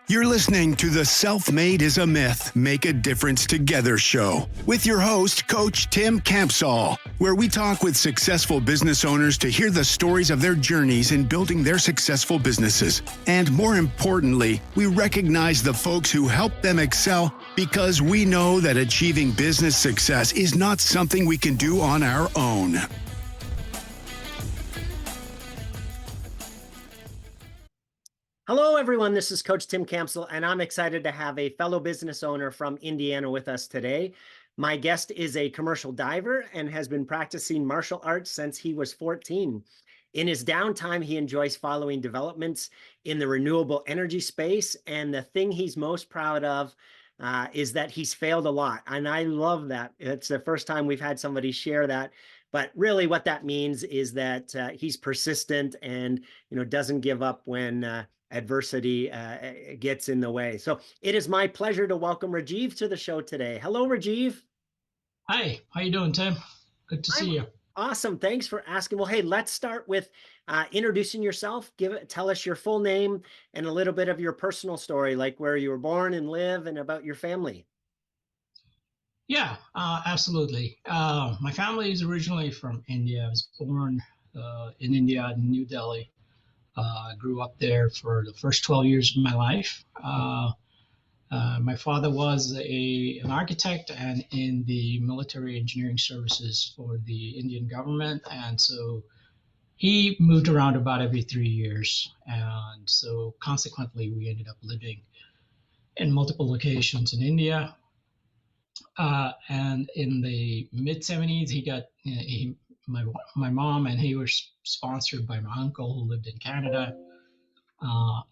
You're listening to the Self-Made is a Myth, Make a Difference Together show with your host, Coach Tim Campsall, where we talk with successful business owners to hear the stories of their journeys in building their successful businesses. And more importantly, we recognize the folks who help them excel because we know that achieving business success is not something we can do on our own. Hello, everyone. This is Coach Tim Campsall, and I'm excited to have a fellow business owner from Indiana with us today. My guest is a commercial diver and has been practicing martial arts since he was 14. In his downtime, he enjoys following developments in the renewable energy space, and the thing he's most proud of is that he's failed a lot, and I love that. It's the first time we've had somebody share that. But really what that means is that he's persistent and doesn't give up when adversity gets in the way. So it is my pleasure to welcome Rajiv to the show today. Hello, Rajiv. Hi, how you doing, Tim? Good to see you. Awesome. Thanks for asking. Well, hey, let's start with introducing yourself. Tell us your full name and a little bit of your personal story, like where you were born and live and about your family. Yeah, absolutely. My family is originally from India. I was born in India, in New Delhi. I grew up there for the first 12 years of my life. My father was an architect and in the military engineering services for the Indian government. And so he moved around about every 3 years. And so consequently, we ended up living in multiple locations in India. And in the mid 70s, my mom and he were sponsored by my uncle who lived in Canada.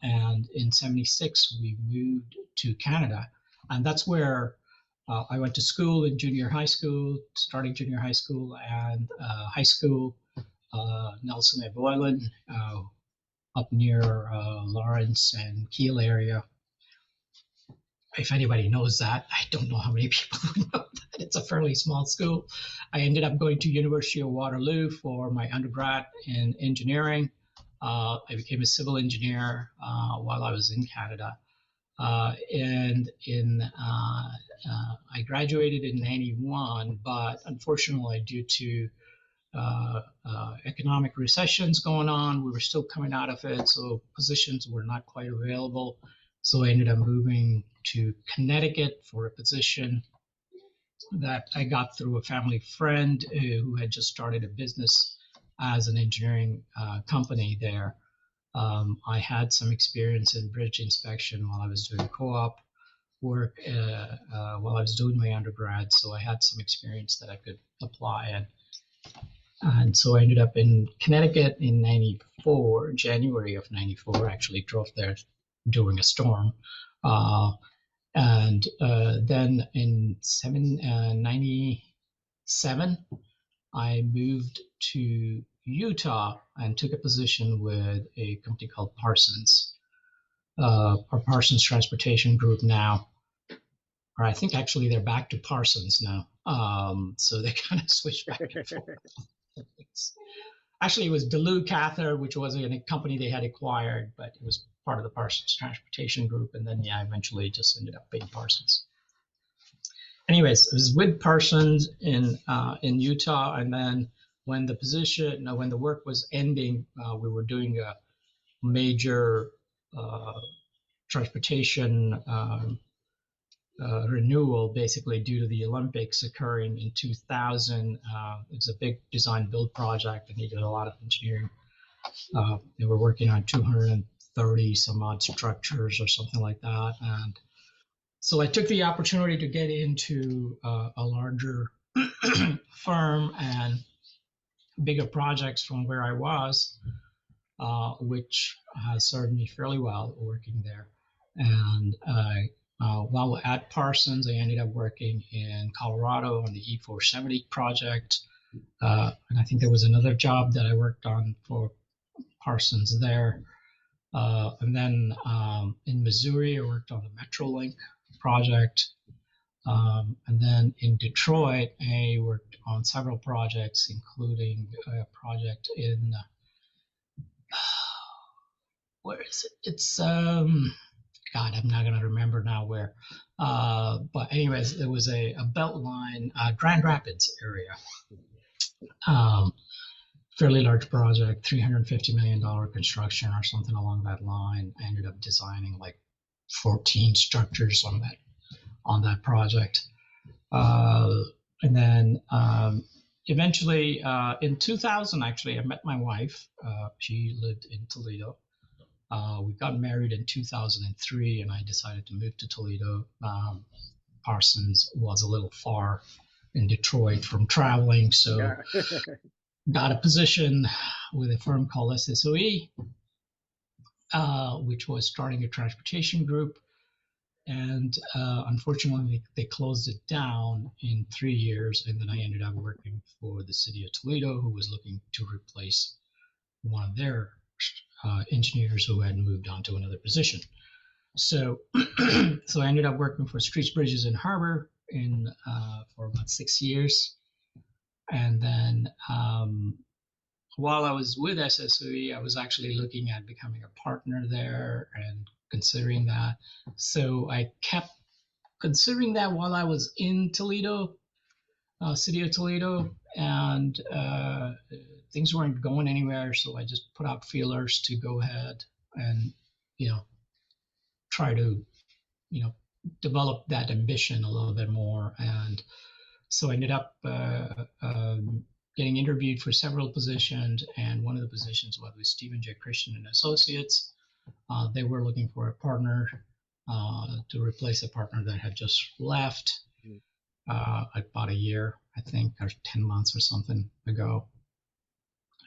And in 76, we moved to Canada. And that's where I went to school in junior high school, starting junior high school and high school, Nelson and Boylan, up near Lawrence and Kiel area. If anybody knows that, I don't know how many people would know that. It's a fairly small school. I ended up going to University of Waterloo for my undergrad in engineering. I became a civil engineer while I was in Canada. I graduated in 91, but unfortunately, due to economic recessions going on, we were still coming out of it, so positions were not quite available. So I ended up moving to Connecticut for a position that I got through a family friend who had just started a business as an engineering company there. I had some experience in bridge inspection while I was doing co-op work while I was doing my undergrad. So I had some experience that I could apply. And so I ended up in Connecticut in 94, January of 94, actually drove there during a storm. And then in 97, I moved to Utah and took a position with a company called Parsons, or Parsons Transportation Group now. Or I think actually they're back to Parsons now. So they kind of switched back and forth. Actually, it was Duluth Cathar, which was a company they had acquired, but it was part of the Parsons Transportation Group. And then, eventually just ended up being Parsons. Anyways, I was with Parsons in Utah. And then when the work was ending, we were doing a major transportation renewal, basically due to the Olympics occurring in 2000. It was a big design build project that needed a lot of engineering. They were working on 230 some odd structures or something like that. And so I took the opportunity to get into a larger firm and bigger projects from where I was, which has served me fairly well working there. And while at Parsons, I ended up working in Colorado on the E470 project. And I think there was another job that I worked on for Parsons there. And then in Missouri, I worked on the Metrolink project. And then in Detroit, I worked on several projects, including a project in, where is it? It's God, I'm not going to remember now where. But anyways, it was a belt line, Grand Rapids area. Fairly large project, $350 million construction or something along that line. I ended up designing like 14 structures on that project. And then eventually in 2000, actually, I met my wife. She lived in Toledo. We got married in 2003, and I decided to move to Toledo. Parsons was a little far in Detroit from traveling, so Yeah. got a position with a firm called SSOE, which was starting a transportation group. And unfortunately, they closed it down in 3 years. And then I ended up working for the City of Toledo, who was looking to replace one of their engineers who had moved on to another position. So, so I ended up working for Streets, Bridges, and Harbor for about 6 years. And then while I was with SSOE, I was actually looking at becoming a partner there and considering that. So I kept considering that while I was in Toledo, City of Toledo, and things weren't going anywhere. So I just put out feelers to go ahead and, try to, develop that ambition a little bit more. And so I ended up getting interviewed for several positions, and one of the positions was with Stephen J. Christian and Associates. They were looking for a partner to replace a partner that had just left about a year, I think, or 10 months or something ago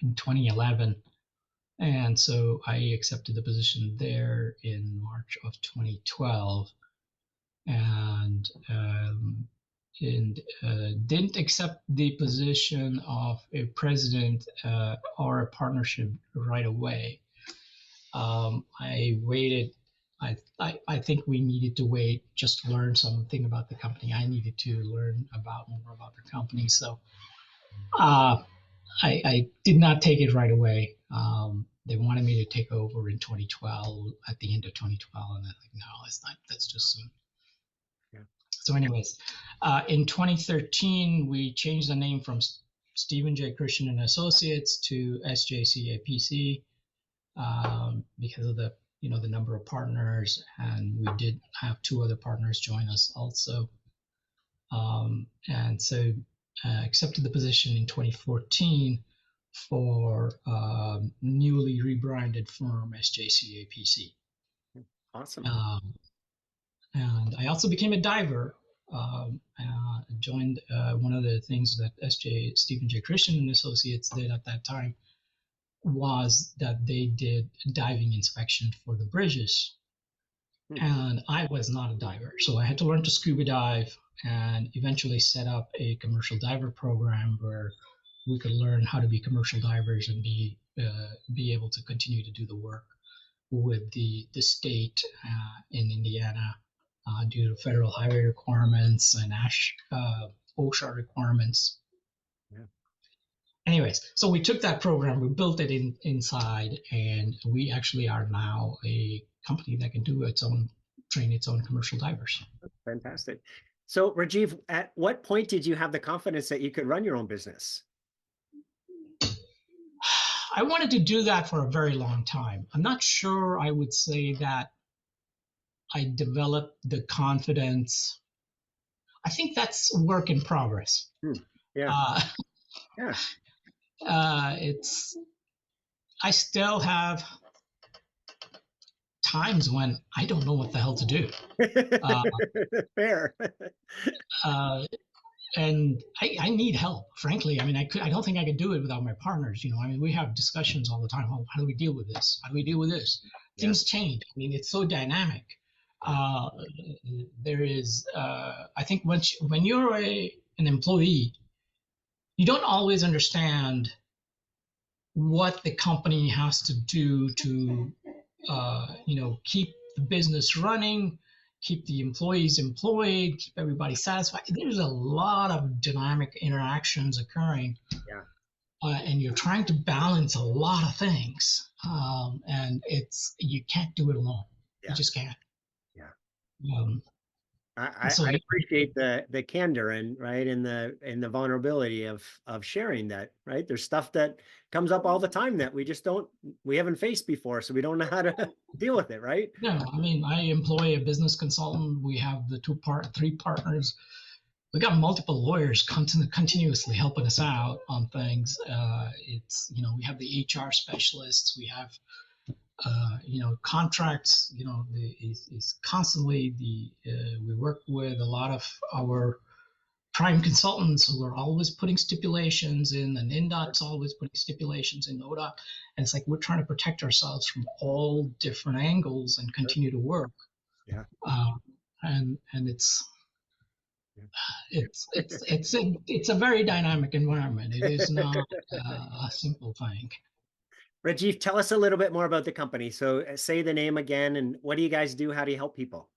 in 2011. And so I accepted the position there in March of 2012, and didn't accept the position of a president or a partnership right away. I waited. I think we needed to wait just to learn something about the company. I needed to learn more about the company. So I did not take it right away. They wanted me to take over in 2012, at the end of 2012, and I'm like, no, that's just soon. Yeah. So anyways, in 2013, we changed the name from Stephen J. Christian and Associates to SJCA PC because of the number of partners, and we did have 2 other partners join us also. And so accepted the position in 2014 for newly rebranded firm SJCA PC. Awesome. And I also became a diver. Joined one of the things that Stephen J. Christian and Associates did at that time was that they did diving inspection for the bridges. And I was not a diver, so I had to learn to scuba dive, and eventually set up a commercial diver program where we could learn how to be commercial divers and be able to continue to do the work with the state in Indiana due to federal highway requirements and OSHA requirements. Yeah. Anyways, so we took that program, we built it inside, and we actually are now a company that can train its own commercial divers. Fantastic. So Rajiv, at what point did you have the confidence that you could run your own business? I wanted to do that for a very long time. I'm not sure I would say that I developed the confidence. I think that's a work in progress. Yeah. Yeah. I still have times when I don't know what the hell to do. Fair. And I need help, frankly. I mean, I don't think I could do it without my partners. I mean, we have discussions all the time. Oh, how do we deal with this? How do we deal with this? Yeah. Things change. I mean, it's so dynamic. There is, I think when you're an employee, you don't always understand what the company has to do to, keep the business running, keep the employees employed, keep everybody satisfied. There's a lot of dynamic interactions occurring. Yeah. And you're trying to balance a lot of things. And you can't do it alone. Yeah. You just can't. Um, I so appreciate the candor and right and the vulnerability of sharing that, right? There's stuff that comes up all the time that we haven't faced before, so we don't know how to deal with it, right? yeah, I mean, I employ a business consultant. We have the three partners. We got multiple lawyers continuously helping us out on things. It's, we have the HR specialists. We have contracts, is constantly we work with a lot of our prime consultants who are always putting stipulations in, and NDOT's always putting stipulations in ODOT. And it's like we're trying to protect ourselves from all different angles and continue to work. Yeah. And it's a very dynamic environment. It is not a simple thing. Rajiv, tell us a little bit more about the company. So say the name again, and what do you guys do? How do you help people?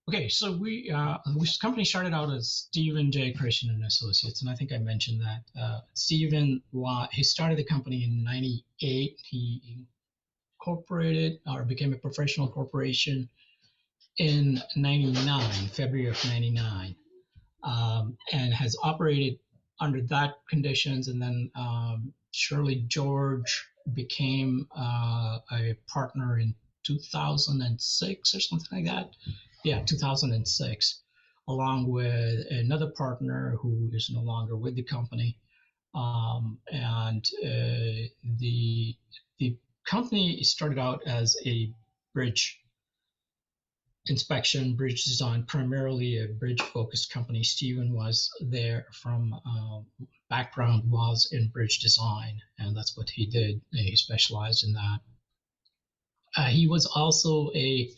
Okay, so this company started out as Stephen J. Christian and Associates, and I think I mentioned that. Stephen, he started the company in '98. He incorporated or became a professional corporation in '99, February of '99, and has operated under that conditions. And then Sherly George became a partner in 2006 or something like that. Yeah, 2006, along with another partner who is no longer with the company. And the company started out as a bridge inspection, bridge design, primarily a bridge-focused company. Stephen was there from background was in bridge design, and that's what he did. He specialized in that. He was also a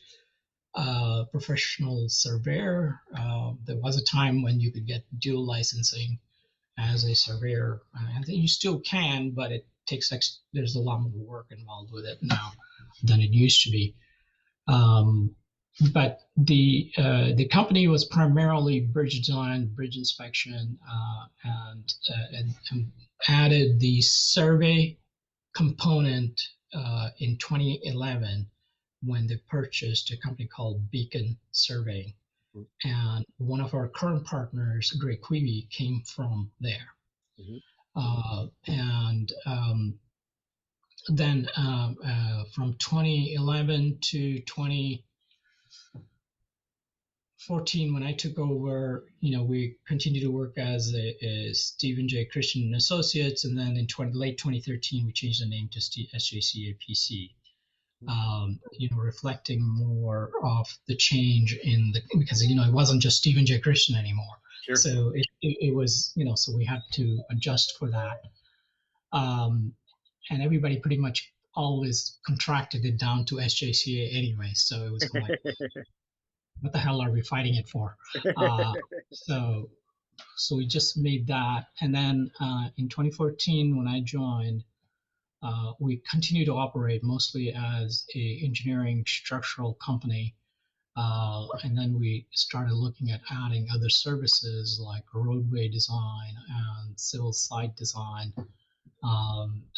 professional surveyor. There was a time when you could get dual licensing as a surveyor, and you still can, but it takes there's a lot more work involved with it now than it used to be. But the company was primarily bridge design, bridge inspection, and added the survey component in 2011 when they purchased a company called Beacon Surveying. And one of our current partners, Greg Queevy, came from there. And then from 2011 to 2014, when I took over, we continued to work as a Stephen J. Christian and Associates. And then in late 2013, we changed the name to SJCA PC. Reflecting more of the change because it wasn't just Stephen J. Christian anymore. Sure. So it was, so we had to adjust for that. And everybody pretty much always contracted it down to SJCA anyway. So it was kind of like, what the hell are we fighting it for? So we just made that. And then in 2014, when I joined, we continue to operate mostly as a engineering structural company. And then we started looking at adding other services like roadway design and civil site design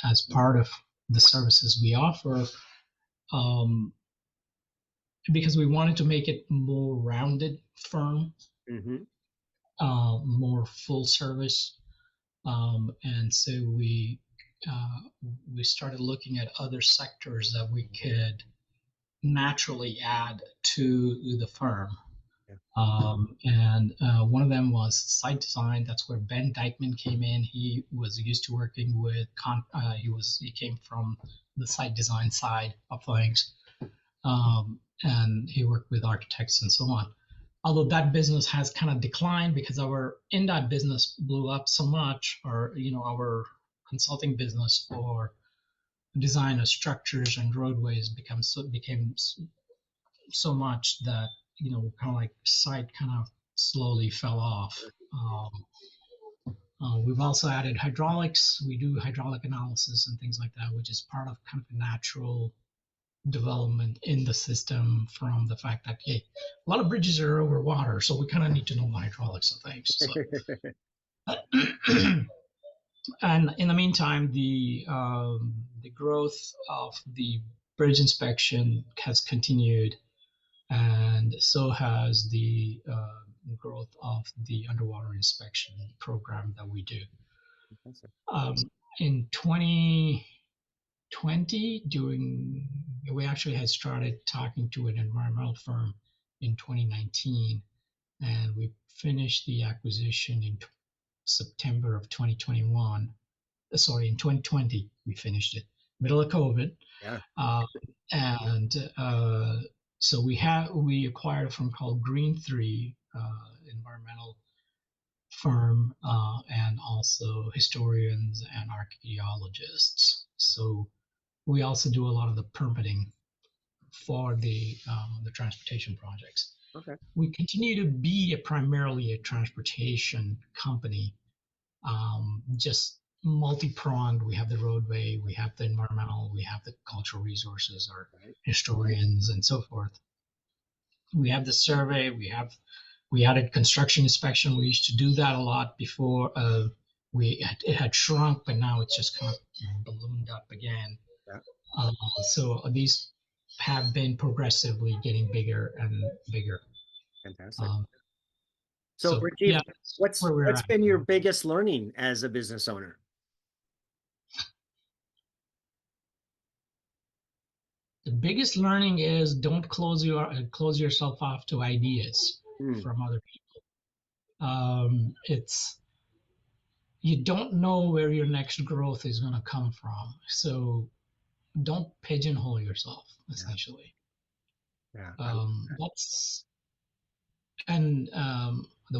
as part of the services we offer, because we wanted to make it more rounded firm, more full service. And so we started looking at other sectors that we could naturally add to the firm. And one of them was site design. That's where Ben Dykeman came in. He was used to working with, he came from the site design side of things. And he worked with architects and so on. Although that business has kind of declined because our NDOT business blew up so much, or, our consulting business for design of structures and roadways became so much that kind of like site kind of slowly fell off. We've also added hydraulics. We do hydraulic analysis and things like that, which is part of kind of natural development in the system from the fact that, hey, a lot of bridges are over water, so we kind of need to know the hydraulics of things. So. And in the meantime, the growth of the bridge inspection has continued, and and so has the growth of the underwater inspection program that we do. In 2020, we actually had started talking to an environmental firm in 2019, and we finished the acquisition in September of 2021. Sorry, in 2020 we finished it, middle of COVID. Yeah. So we acquired a firm called Green 3, environmental firm, and also historians and archaeologists. So we also do a lot of the permitting for the transportation projects. Okay. We continue to be primarily a transportation company, just multi-pronged. We have the roadway, we have the environmental, we have the cultural resources, our historians, and so forth. We have the survey, we added construction inspection. We used to do that a lot before. It had shrunk, but now it's just kind of ballooned up again. Yeah. So these have been progressively getting bigger and bigger. Fantastic. So Rajiv, yeah, what's been your biggest learning as a business owner? The biggest learning is don't close yourself off to ideas from other people. You don't know where your next growth is going to come from, so don't pigeonhole yourself. Essentially, the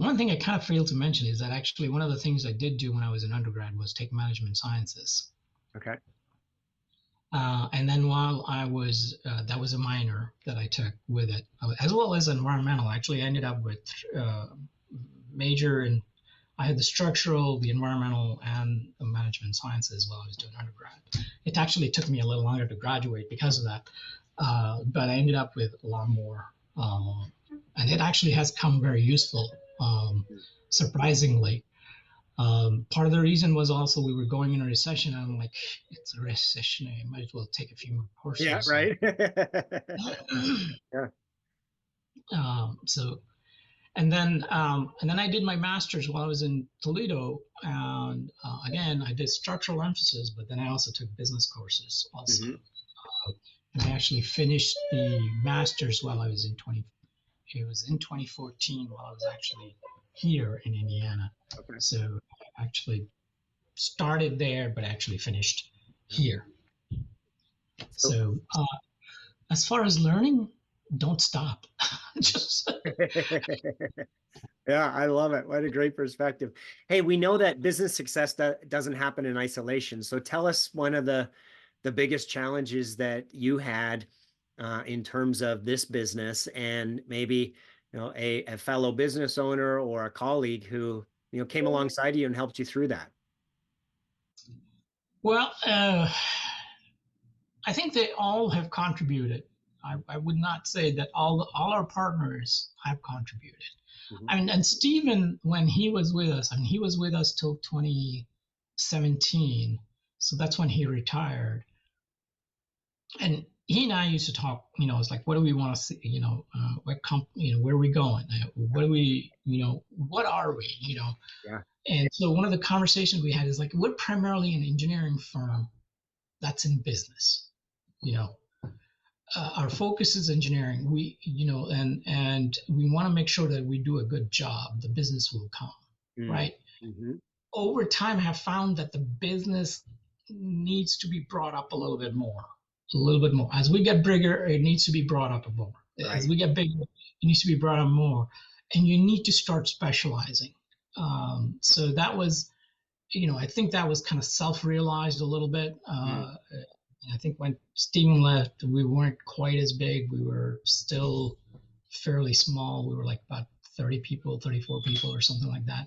one thing I kind of failed to mention is that actually one of the things I did do when I was an undergrad was take management sciences. Okay. And then while I was, that was a minor that I took with it, as well as environmental. Actually, I ended up with major in, I had the structural, the environmental, and the management sciences while I was doing undergrad. It actually took me a little longer to graduate because of that, but I ended up with a lot more. And it actually has come very useful, surprisingly. Part of the reason was also we were going in a recession, and I'm like, it's a recession, I might as well take a few more courses. Yeah, right. Yeah. And then I did my master's while I was in Toledo, and again I did structural emphasis, but then I also took business courses also. And I actually finished the master's while I was in 2014 while I was actually here in Indiana. Okay. So I actually started there, but actually finished here. So as far as learning, don't stop. Just Yeah, I love it. What a great perspective. Hey, we know that business success doesn't happen in isolation. So tell us one of the biggest challenges that you had in terms of this business, and maybe a fellow business owner or a colleague who came alongside you and helped you through that. Well, I think they all have contributed. I would not say that all our partners have contributed. And Stephen, when he was with us, he was with us till 2017. So that's when he retired. And he and I used to talk, it's like, what do we want to see? What where are we going? What do we, what are we, Yeah. And so one of the conversations we had is like, we're primarily an engineering firm that's in business, our focus is engineering. We, and we want to make sure that we do a good job. The business will come, right? Over time, I have found that the business needs to be brought up a little bit more. As we get bigger, it needs to be brought up more. Right. As we get bigger, it needs to be brought up more. And you need to start specializing. So that was, I think that was kind of self-realized a little bit. I think when Stephen left, we weren't quite as big. We were still fairly small. We were like about 30 people, 34 people or something like that.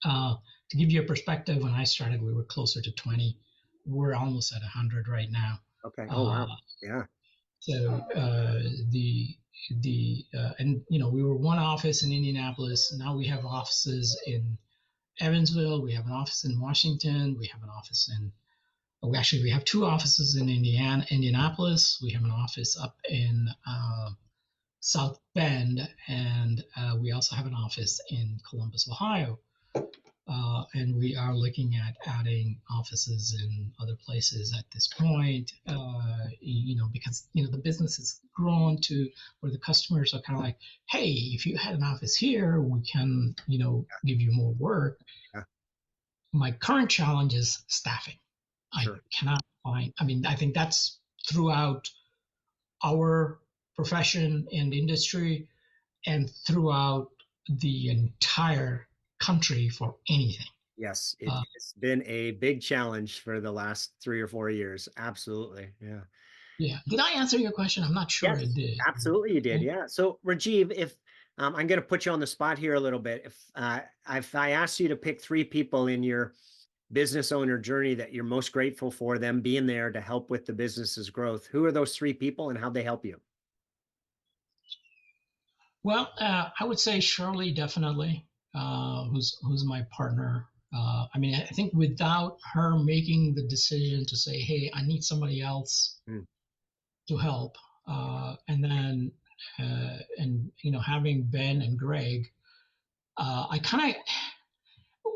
To give you a perspective, when I started, we were closer to 20. We're almost at 100 right now. Okay. Oh, wow. Yeah. So and we were one office in Indianapolis. Now we have offices in Evansville. We have an office in Washington. We have an office in we have two offices in Indianapolis. We have an office up in South Bend, and we also have an office in Columbus, Ohio. And we are looking at adding offices in other places at this point, because, the business has grown to where the customers are kind of like, hey, if you had an office here, we can, give you more work. Yeah. My current challenge is staffing. Sure. I cannot find, I think that's throughout our profession and industry and throughout the entire country for anything. Yes, it's been a big challenge for the last 3 or 4 years. Absolutely. Yeah. Yeah. Did I answer your question? I'm not sure I Yes, did. absolutely you did. Yeah. So Rajiv, if I'm going to put you on the spot here a little bit. If I asked you to pick 3 people in your business owner journey that you're most grateful for them being there to help with the business's growth, who are those 3 people and how they help you? Well, I would say Sherly definitely, who's my partner. I think without her making the decision to say, "Hey, I need somebody else to help," and then having Ben and Greg, I kind of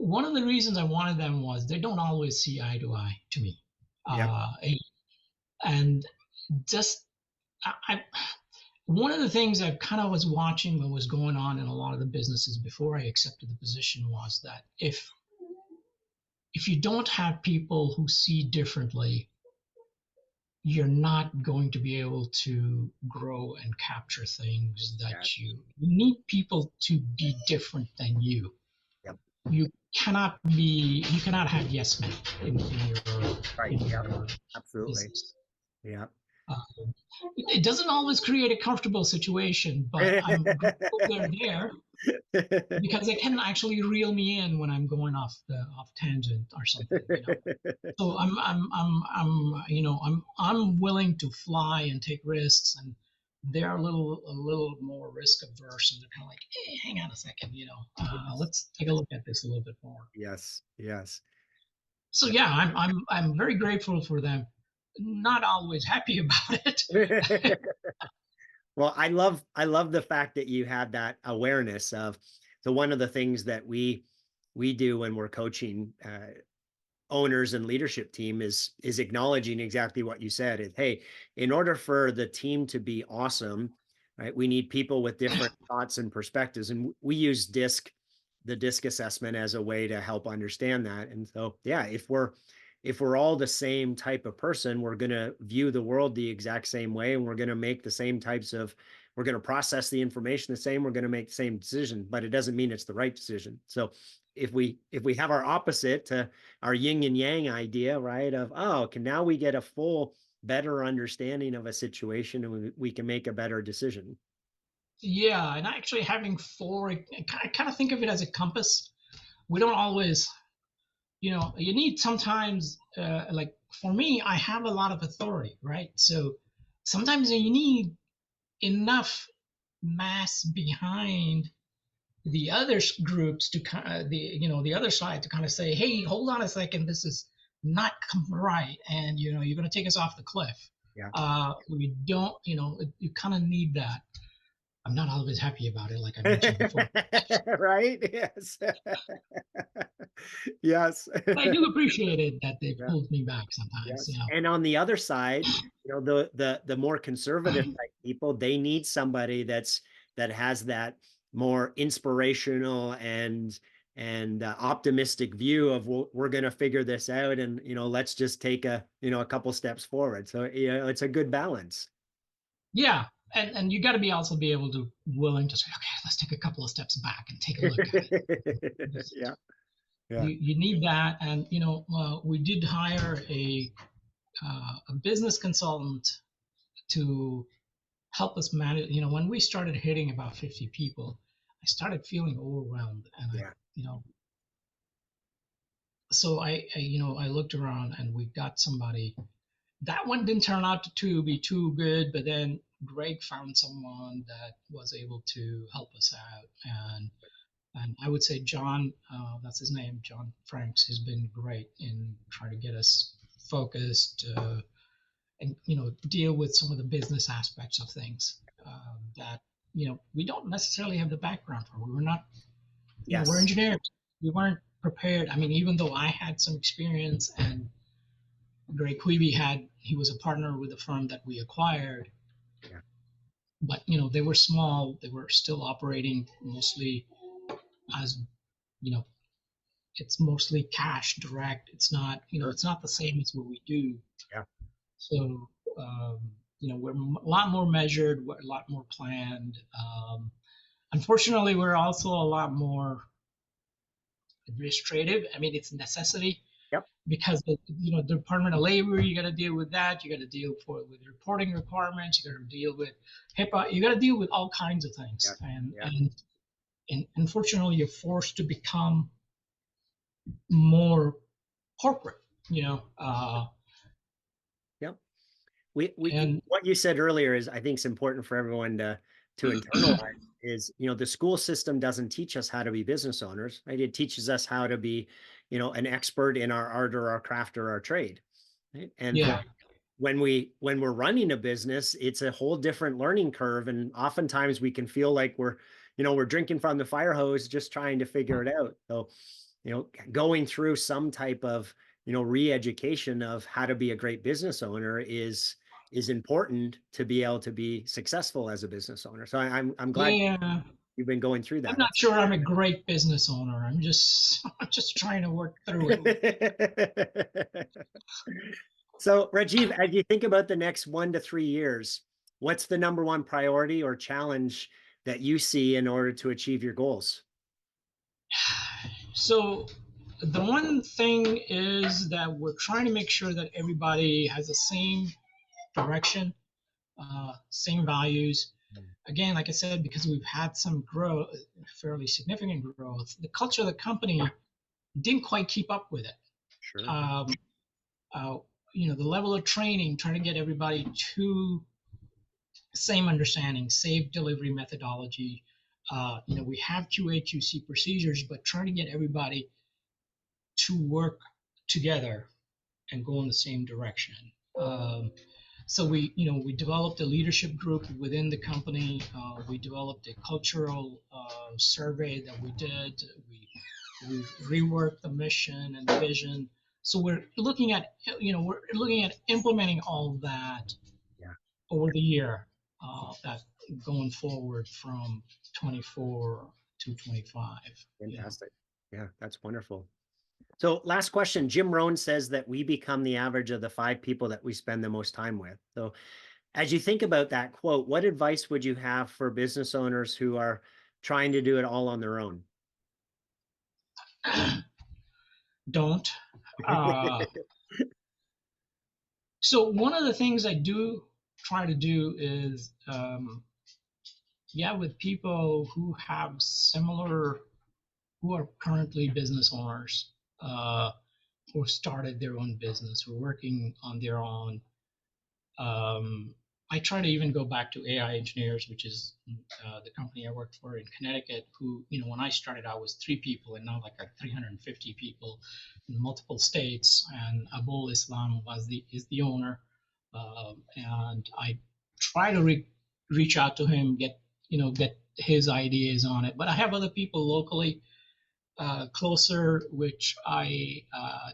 one of the reasons I wanted them was they don't always see eye to eye to me, and just I one of the things I kind of was watching what was going on in a lot of the businesses before I accepted the position was that if you don't have people who see differently, you're not going to be able to grow and capture things that you need people to be different than you. Yep. You cannot have yes men in your, right. in your Absolutely. business. Yeah. It doesn't always create a comfortable situation, but I'm grateful they're there because they can actually reel me in when I'm going off tangent or something. So I'm willing to fly and take risks, and they're a little more risk averse, and they're kind of like, hey, hang on a second, let's take a look at this a little bit more. Yes. So yeah, I'm very grateful for them. Not always happy about it. Well, I love the fact that you had that awareness of one of the things that we do when we're coaching owners and leadership team is acknowledging exactly what you said. Hey, in order for the team to be awesome, right, we need people with different thoughts and perspectives. And we use the DISC assessment as a way to help understand that. And so, yeah, if we're all the same type of person, we're going to view the world the exact same way, and we're going to make the same we're going to process the information the same, we're going to make the same decision, but it doesn't mean it's the right decision. So if we have our opposite to our yin and yang idea, right, of, now we get a full, better understanding of a situation, and we can make a better decision. Yeah, and actually having 4, I kind of think of it as a compass. We don't always, you need sometimes, like for me, I have a lot of authority, right? So sometimes you need enough mass behind the other groups to the other side to kind of say, hey, hold on a second, this is not right, and you're going to take us off the cliff. Yeah. We don't, you kind of need that. I'm not always happy about it, like I mentioned before. Right? Yes. Yes. I do appreciate it that they pulled me back sometimes. Yes. And on the other side, the more conservative type people, they need somebody that has that more inspirational and optimistic view of, we're going to figure this out, and let's just take a couple steps forward. So it's a good balance. Yeah. And you got to be also be able to willing to say, okay, let's take a couple of steps back and take a look at it. Yeah. You need that. And we did hire a business consultant to help us manage. When we started hitting about 50 people, I started feeling overwhelmed, and so I looked around, and we got somebody. That one didn't turn out to be too good, but then Greg found someone that was able to help us out, and I would say John, that's his name, John Franks, has been great in trying to get us focused and deal with some of the business aspects of things that we don't necessarily have the background for. We were not, Yes. we're engineers. We weren't prepared. I mean, even though I had some experience and Greg Queeby he was a partner with the firm that we acquired. Yeah. But, they were small. They were still operating mostly as, it's mostly cash direct. It's not, it's not the same as what we do. Yeah. So, we're a lot more measured, we're a lot more planned. Unfortunately, we're also a lot more administrative. I mean, it's a necessity. Yep. Because the Department of Labor, you got to deal with that. You got to deal with reporting requirements. You got to deal with HIPAA. You got to deal with all kinds of things. Yeah. And unfortunately, you're forced to become more corporate. Yep. And what you said earlier is, I think, is important for everyone to internalize. Is, the school system doesn't teach us how to be business owners, right? It teaches us how to be, an expert in our art or our craft or our trade. Right? And when we're running a business, it's a whole different learning curve. And oftentimes we can feel like we're drinking from the fire hose, just trying to figure it out. So, going through some type of, re-education of how to be a great business owner is important to be able to be successful as a business owner. So I'm glad you've been going through that. I'm not sure I'm a great business owner. I'm just trying to work through it. So Rajiv, as you think about the next 1 to 3 years, what's the number one priority or challenge that you see in order to achieve your goals? So the one thing is that we're trying to make sure that everybody has the same direction, same values. Again, like I said, because we've had some growth, fairly significant growth, the culture of the company didn't quite keep up with it. Sure. The level of training, trying to get everybody to same understanding, same delivery methodology. We have QA/QC procedures, but trying to get everybody to work together and go in the same direction. So we developed a leadership group within the company. We developed a cultural survey that we did. We reworked the mission and the vision. So we're looking at implementing all of that over the year, that going forward from 24 to 25. Fantastic. Yeah, that's wonderful. So last question, Jim Rohn says that we become the average of the 5 people that we spend the most time with. So as you think about that quote, what advice would you have for business owners who are trying to do it all on their own? Don't. So one of the things I do try to do is, with people who have who are currently business owners, who started their own business, who are working on their own. I try to even go back to AI Engineers, which is the company I worked for in Connecticut, who, when I started out was 3 people, and now like 350 people in multiple states. And Abul Islam is the owner. And I try to reach out to him, get his ideas on it. But I have other people locally closer, which I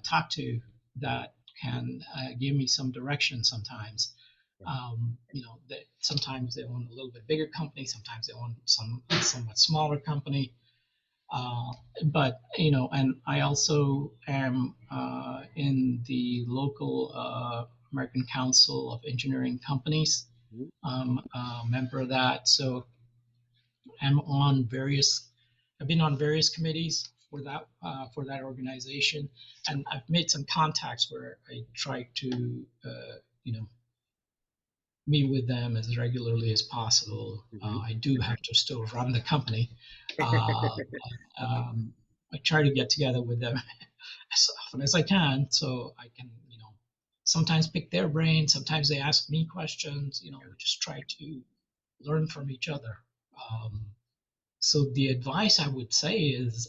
talk to, that can give me some direction sometimes. Sometimes they own a little bit bigger company, sometimes they own a somewhat smaller company. But and I also am in the local American Council of Engineering Companies. I'm a member of that, so I've been on various committees for that organization, and I've made some contacts where I try to meet with them as regularly as possible. I do have to still run the company. I try to get together with them as often as I can, so I can, sometimes pick their brain. Sometimes they ask me questions. We just try to learn from each other. So the advice I would say is,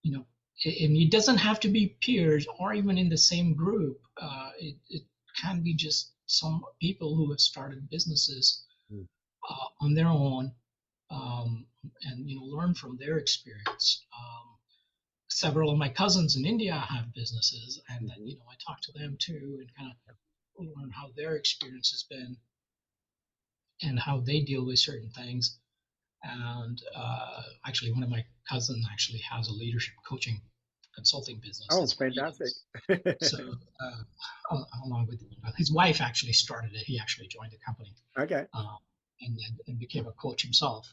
and it doesn't have to be peers or even in the same group. It can be just some people who have started businesses on their own, and learn from their experience. Several of my cousins in India have businesses, and then I talk to them too, and kind of learn how their experience has been and how they deal with certain things. And actually, one of my cousins actually has a leadership coaching consulting business. Oh, fantastic. So along with his wife actually started it. He actually joined the company. Okay. And became a coach himself.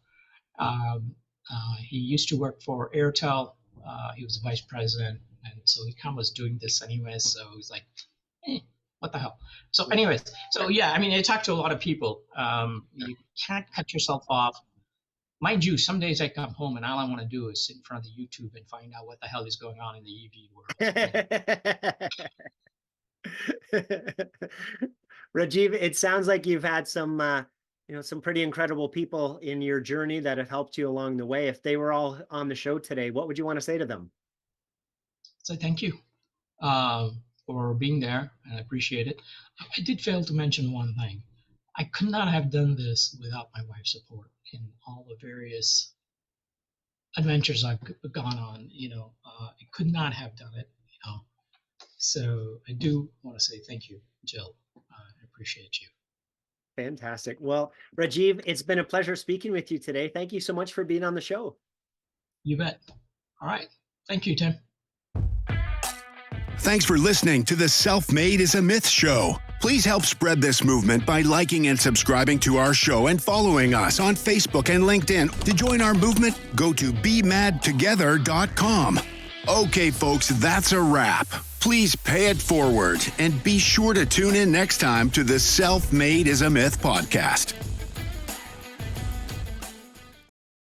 He used to work for Airtel. He was a vice president, and so he kind of was doing this anyway. So he's like, what the hell? So anyways, so yeah, I mean, I talk to a lot of people. You can't cut yourself off. Mind you, some days I come home and all I want to do is sit in front of the YouTube and find out what the hell is going on in the EV world. Rajiv, it sounds like you've had some pretty incredible people in your journey that have helped you along the way. If they were all on the show today, what would you want to say to them? So thank you for being there, and I appreciate it. I did fail to mention one thing. I could not have done this without my wife's support in all the various adventures I've gone on. I could not have done it. So I do want to say thank you, Jill. I appreciate you. Fantastic. Well, Rajiv, it's been a pleasure speaking with you today. Thank you so much for being on the show. You bet. All right. Thank you, Tim. Thanks for listening to the Self-Made is a Myth show. Please help spread this movement by liking and subscribing to our show and following us on Facebook and LinkedIn. To join our movement, go to bemadtogether.com. Okay, folks, that's a wrap. Please pay it forward and be sure to tune in next time to the Self-Made is a Myth podcast.